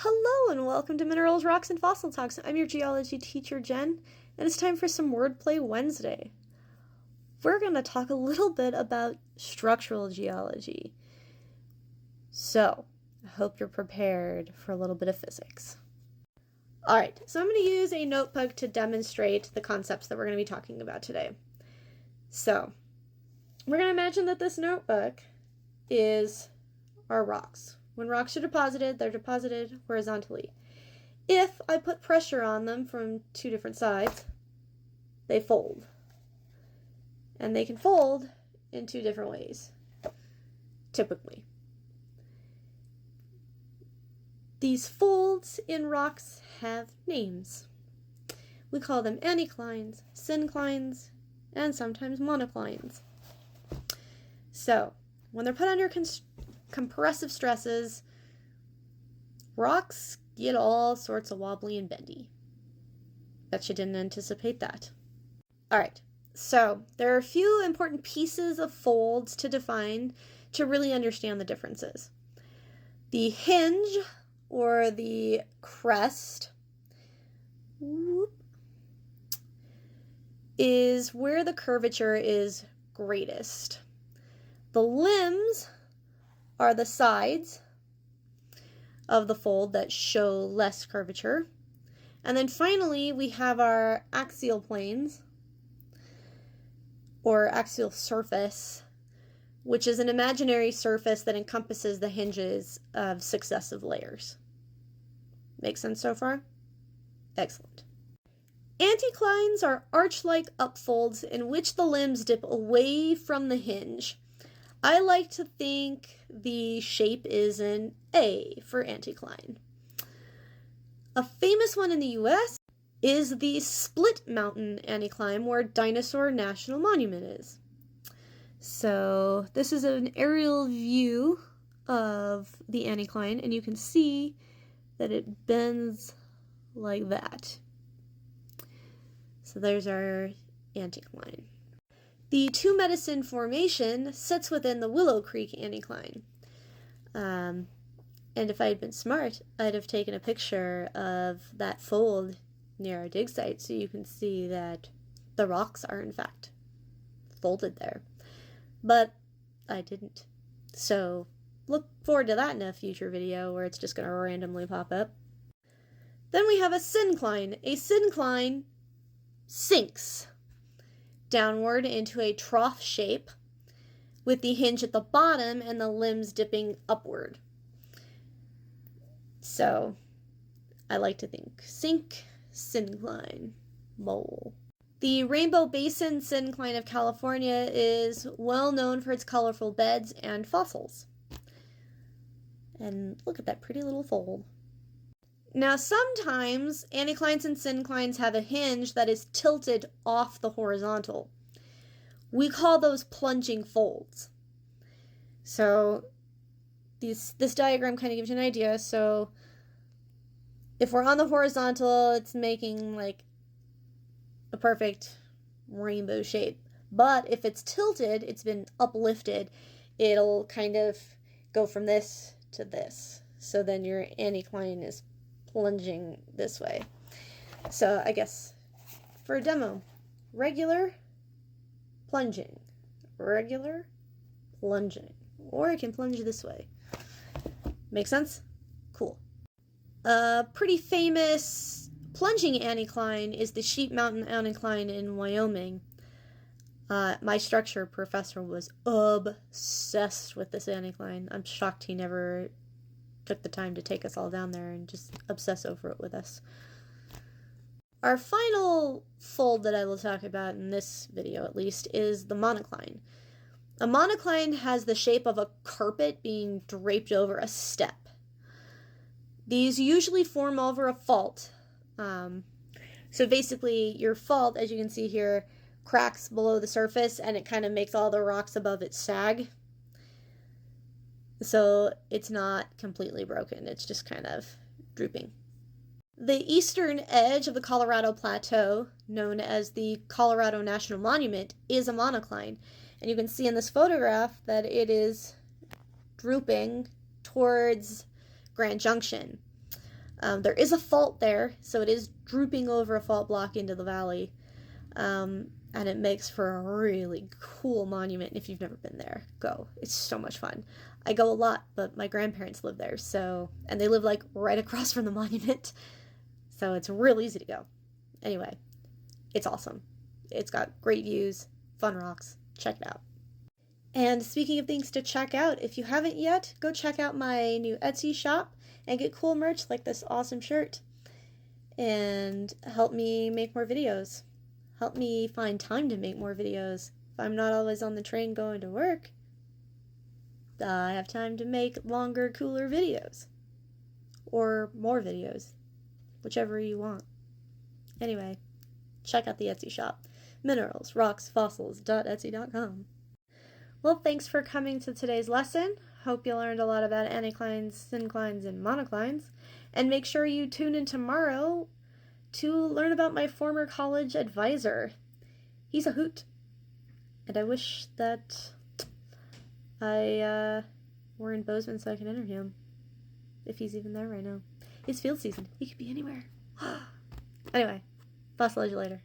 Hello and welcome to Minerals, Rocks, and Fossil Talks. I'm your geology teacher, Jen, and it's time for some Wordplay Wednesday. We're going to talk a little bit about structural geology. So, I hope you're prepared for a little bit of physics. Alright, so I'm going to use a notebook to demonstrate the concepts that we're going to be talking about today. So, we're going to imagine that this notebook is our rocks. When rocks are deposited, they're deposited horizontally. If I put pressure on them from two different sides, they fold. And they can fold in two different ways, typically. These folds in rocks have names. We call them anticlines, synclines, and sometimes monoclines. So, when they're put under compressive stresses, rocks get all sorts of wobbly and bendy. Bet you didn't anticipate that. Alright, so there are a few important pieces of folds to define to really understand the differences. The hinge, or the crest, is where the curvature is greatest. The limbs are the sides of the fold that show less curvature. And then finally, we have our axial planes, or axial surface, which is an imaginary surface that encompasses the hinges of successive layers. Make sense so far? Excellent. Anticlines are arch-like upfolds in which the limbs dip away from the hinge. I like to think the shape is an A for anticline. A famous one in the US is the Split Mountain anticline, where Dinosaur National Monument is. So this is an aerial view of the anticline, and you can see that it bends like that. So there's our anticline. The Two Medicine Formation sits within the Willow Creek anticline. And if I had been smart, I'd have taken a picture of that fold near our dig site so you can see that the rocks are in fact folded there. But I didn't. So look forward to that in a future video where it's just going to randomly pop up. Then we have a syncline. A syncline sinks downward into a trough shape with the hinge at the bottom and the limbs dipping upward. So I like to think sink, syncline, bowl. The Rainbow Basin syncline of California is well known for its colorful beds and fossils. And look at that pretty little fold. Now, sometimes anticlines and synclines have a hinge that is tilted off the horizontal. We call those plunging folds. So this diagram kind of gives you an idea. So if we're on the horizontal, it's making like a perfect rainbow shape. But if it's tilted, it's been uplifted, it'll kind of go from this to this. So then your anticline is plunging this way. So I guess for a demo, regular, plunging, regular, plunging, or it can plunge this way. Make sense? Cool. A pretty famous plunging anticline is the Sheep Mountain anticline in Wyoming. My structure professor was obsessed with this anticline. I'm shocked he never took the time to take us all down there and just obsess over it with us. Our final fold that I will talk about in this video, at least, is the monocline. A monocline has the shape of a carpet being draped over a step. These usually form over a fault. So basically, your fault, as you can see here, cracks below the surface, and it kind of makes all the rocks above it sag. So it's not completely broken, it's just kind of drooping. The eastern edge of the Colorado Plateau, known as the Colorado National Monument, is a monocline. And you can see in this photograph that it is drooping towards Grand Junction. There is a fault there, so it is drooping over a fault block into the valley. And it makes for a really cool monument. If you've never been there, go. It's so much fun. I go a lot, but my grandparents live there, and they live like right across from the monument, so it's real easy to go. Anyway, it's awesome. It's got great views, fun rocks. Check it out. And speaking of things to check out, if you haven't yet, go check out my new Etsy shop and get cool merch like this awesome shirt. And help me make more videos. Help me find time to make more videos. If I'm not always on the train going to work, I have time to make longer, cooler videos. Or more videos. Whichever you want. Anyway, check out the Etsy shop. mineralsrocksfossils.etsy.com. Well, thanks for coming to today's lesson. Hope you learned a lot about anticlines, synclines, and monoclines. And make sure you tune in tomorrow to learn about my former college advisor. He's a hoot. And I wish that I were in Bozeman so I could interview him. If he's even there right now. It's field season. He could be anywhere. Anyway, fossilized you later.